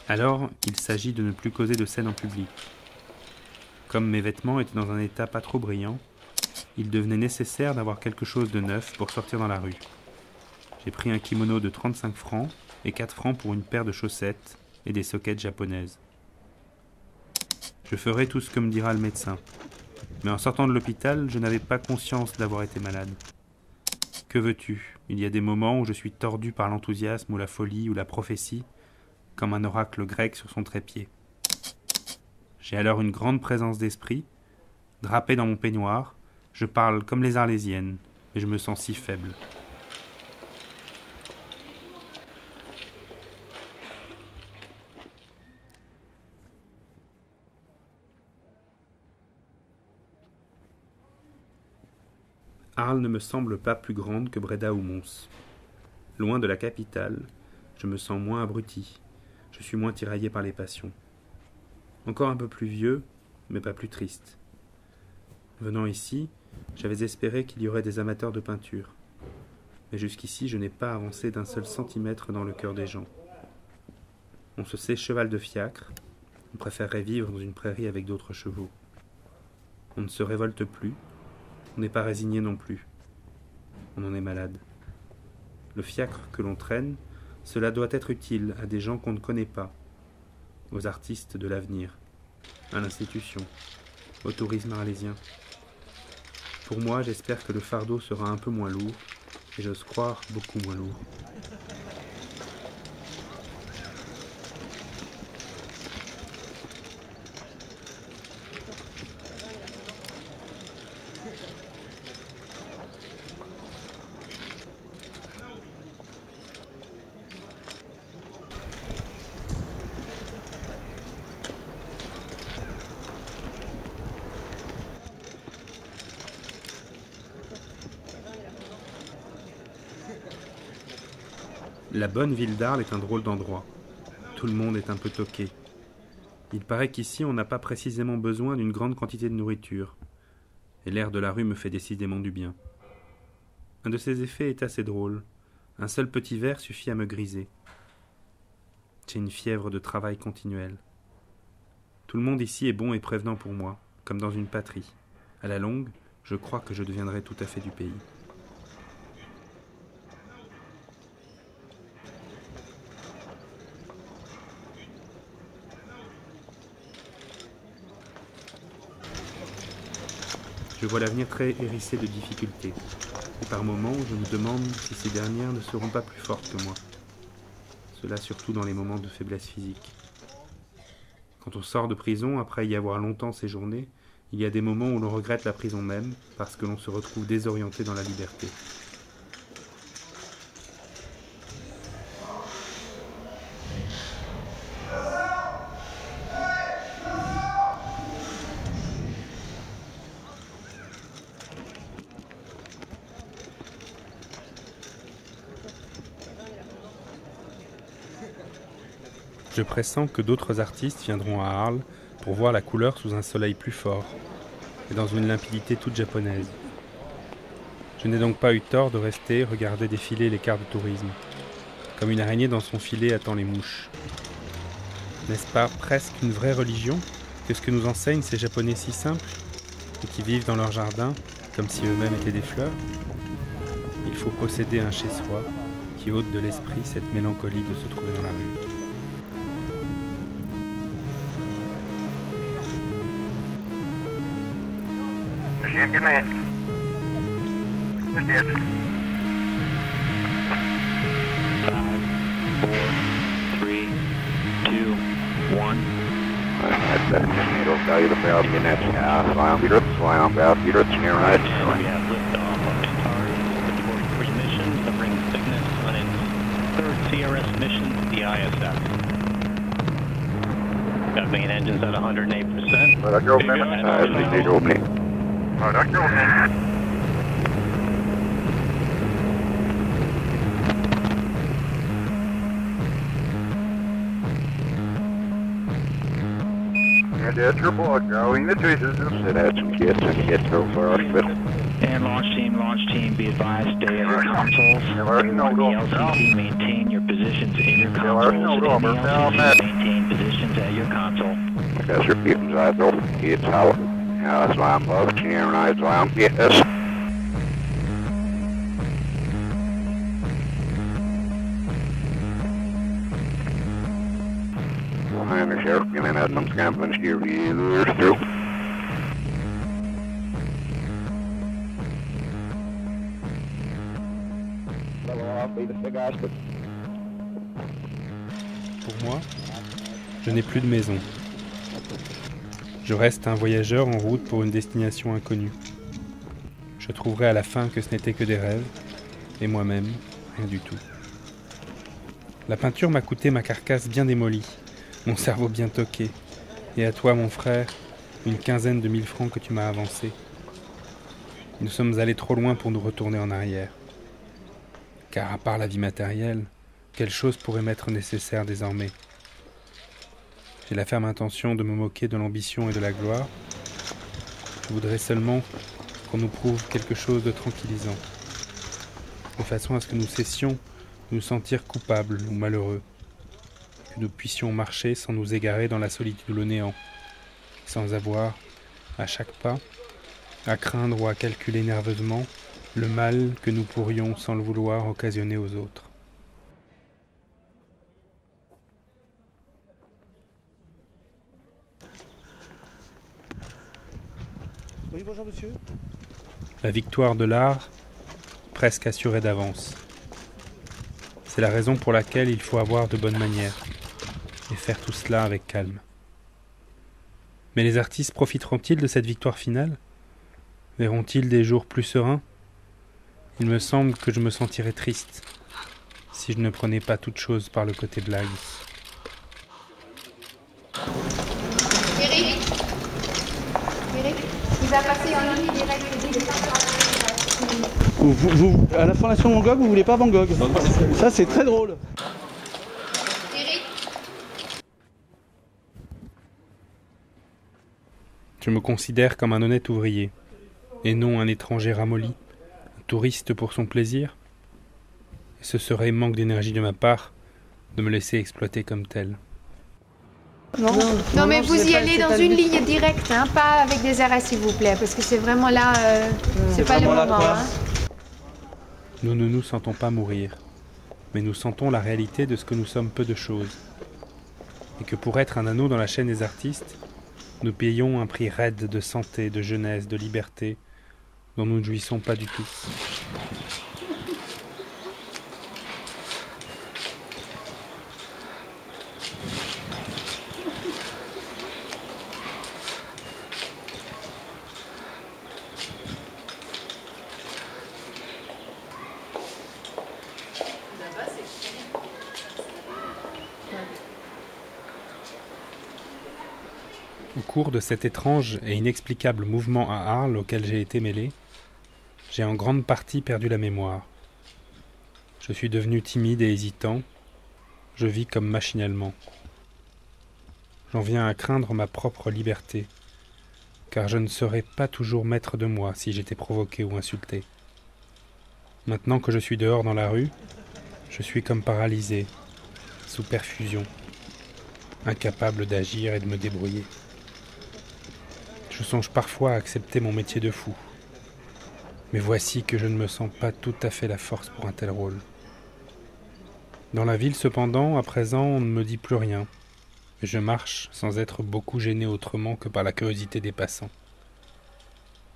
Alors, il s'agit de ne plus causer de scène en public. Comme mes vêtements étaient dans un état pas trop brillant, il devenait nécessaire d'avoir quelque chose de neuf pour sortir dans la rue. J'ai pris un kimono de 35 francs et 4 francs pour une paire de chaussettes et des sockets japonaises. Je ferai tout ce que me dira le médecin. Mais en sortant de l'hôpital, je n'avais pas conscience d'avoir été malade. Que veux-tu ? Il y a des moments où je suis tordu par l'enthousiasme ou la folie ou la prophétie, comme un oracle grec sur son trépied. J'ai alors une grande présence d'esprit. Drapé dans mon peignoir, je parle comme les Arlésiennes, et je me sens si faible. Arles ne me semble pas plus grande que Breda ou Mons. Loin de la capitale, je me sens moins abruti, je suis moins tiraillé par les passions. Encore un peu plus vieux, mais pas plus triste. Venant ici, j'avais espéré qu'il y aurait des amateurs de peinture. Mais jusqu'ici, je n'ai pas avancé d'un seul centimètre dans le cœur des gens. On se sait cheval de fiacre, on préférerait vivre dans une prairie avec d'autres chevaux. On ne se révolte plus, on n'est pas résigné non plus. On en est malade. Le fiacre que l'on traîne, cela doit être utile à des gens qu'on ne connaît pas, aux artistes de l'avenir, à l'institution, au tourisme arlésien. Pour moi, j'espère que le fardeau sera un peu moins lourd, et j'ose croire beaucoup moins lourd. La bonne ville d'Arles est un drôle d'endroit. Tout le monde est un peu toqué. Il paraît qu'ici on n'a pas précisément besoin d'une grande quantité de nourriture. Et l'air de la rue me fait décidément du bien. Un de ces effets est assez drôle. Un seul petit verre suffit à me griser. J'ai une fièvre de travail continuel. Tout le monde ici est bon et prévenant pour moi, comme dans une patrie. À la longue, je crois que je deviendrai tout à fait du pays. Je vois l'avenir très hérissé de difficultés, et par moments je me demande si ces dernières ne seront pas plus fortes que moi. Cela surtout dans les moments de faiblesse physique. Quand on sort de prison, après y avoir longtemps séjourné, il y a des moments où l'on regrette la prison même, parce que l'on se retrouve désorienté dans la liberté. Je pressens que d'autres artistes viendront à Arles pour voir la couleur sous un soleil plus fort et dans une limpidité toute japonaise. Je n'ai donc pas eu tort de rester regarder défiler les cars de tourisme. Comme une araignée dans son filet attend les mouches. N'est-ce pas presque une vraie religion que ce que nous enseignent ces Japonais si simples et qui vivent dans leur jardin comme si eux-mêmes étaient des fleurs? Il faut posséder un chez-soi qui ôte de l'esprit cette mélancolie de se trouver dans la rue. Good man. Good dead. 5, 4, 3, 2, 1. That's that. It'll tell you the barrel in that slam valve, you're near right. And we have liftoff of Antares 54 mission to bring Cygnus on its third CRS mission to the ISS. Got main engines at 108%. That's your opening. That's your opening. That's your opening. That's your boy, going the traces. Sit out some kids and get go for hospital. And launch team, be advised, stay at your consoles. Everyone in the LCC, maintain your positions in your consoles. In the LCC, maintain Professor Keaton's idol. It's out. Slam box, and I slam, yes. And the sheriff, and then Adams Campbell, steer the through. Pour moi, je n'ai plus de maison. Je reste un voyageur en route pour une destination inconnue. Je trouverai à la fin que ce n'était que des rêves, et moi-même, rien du tout. La peinture m'a coûté ma carcasse bien démolie, mon cerveau bien toqué, et à toi, mon frère, une 15aine de 1000 francs que tu m'as avancés. Nous sommes allés trop loin pour nous retourner en arrière. Car à part la vie matérielle, quelle chose pourrait m'être nécessaire désormais ? J'ai la ferme intention de me moquer de l'ambition et de la gloire. Je voudrais seulement qu'on nous prouve quelque chose de tranquillisant, de façon à ce que nous cessions de nous sentir coupables ou malheureux, que nous puissions marcher sans nous égarer dans la solitude ou le néant, sans avoir, à chaque pas, à craindre ou à calculer nerveusement le mal que nous pourrions, sans le vouloir, occasionner aux autres. Oui, bonjour monsieur. La victoire de l'art, presque assurée d'avance. C'est la raison pour laquelle il faut avoir de bonnes manières et faire tout cela avec calme. Mais les artistes profiteront-ils de cette victoire finale ? Verront-ils des jours plus sereins ? Il me semble que je me sentirais triste si je ne prenais pas toute chose par le côté blague. Eric, il va passer en ligne direct. À la fondation Van Gogh, vous voulez pas Van Gogh? Ça, c'est très drôle. Eric, Je me considère comme un honnête ouvrier, et non un étranger ramolli, un touriste pour son plaisir. Et ce serait manque d'énergie de ma part de me laisser exploiter comme tel. non mais vous y allez dans une ligne directe, hein, pas avec des arrêts s'il vous plaît, parce que c'est vraiment là, c'est pas le moment. Hein. Nous ne nous sentons pas mourir, mais nous sentons la réalité de ce que nous sommes peu de choses, et que pour être un anneau dans la chaîne des artistes, nous payons un prix raide de santé, de jeunesse, de liberté, dont nous ne jouissons pas du tout. Au cours de cet étrange et inexplicable mouvement à Arles auquel j'ai été mêlé, j'ai en grande partie perdu la mémoire. Je suis devenu timide et hésitant, je vis comme machinalement. J'en viens à craindre ma propre liberté, car je ne serais pas toujours maître de moi si j'étais provoqué ou insulté. Maintenant que je suis dehors dans la rue, je suis comme paralysé, sous perfusion, incapable d'agir et de me débrouiller. Je songe parfois à accepter mon métier de fou. Mais voici que je ne me sens pas tout à fait la force pour un tel rôle. Dans la ville, cependant, à présent, on ne me dit plus rien. Et je marche sans être beaucoup gêné autrement que par la curiosité des passants.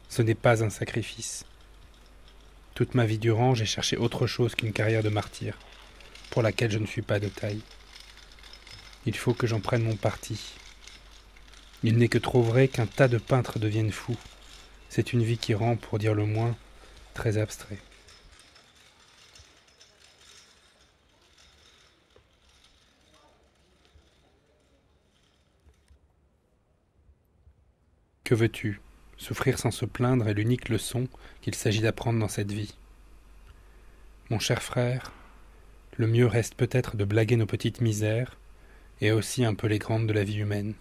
Ce n'est pas un sacrifice. Toute ma vie durant, j'ai cherché autre chose qu'une carrière de martyr, pour laquelle je ne suis pas de taille. Il faut que j'en prenne mon parti. Il n'est que trop vrai qu'un tas de peintres deviennent fous. C'est une vie qui rend, pour dire le moins, très abstrait. Que veux-tu ? Souffrir sans se plaindre est l'unique leçon qu'il s'agit d'apprendre dans cette vie. Mon cher frère, le mieux reste peut-être de blaguer nos petites misères, et aussi un peu les grandes de la vie humaine.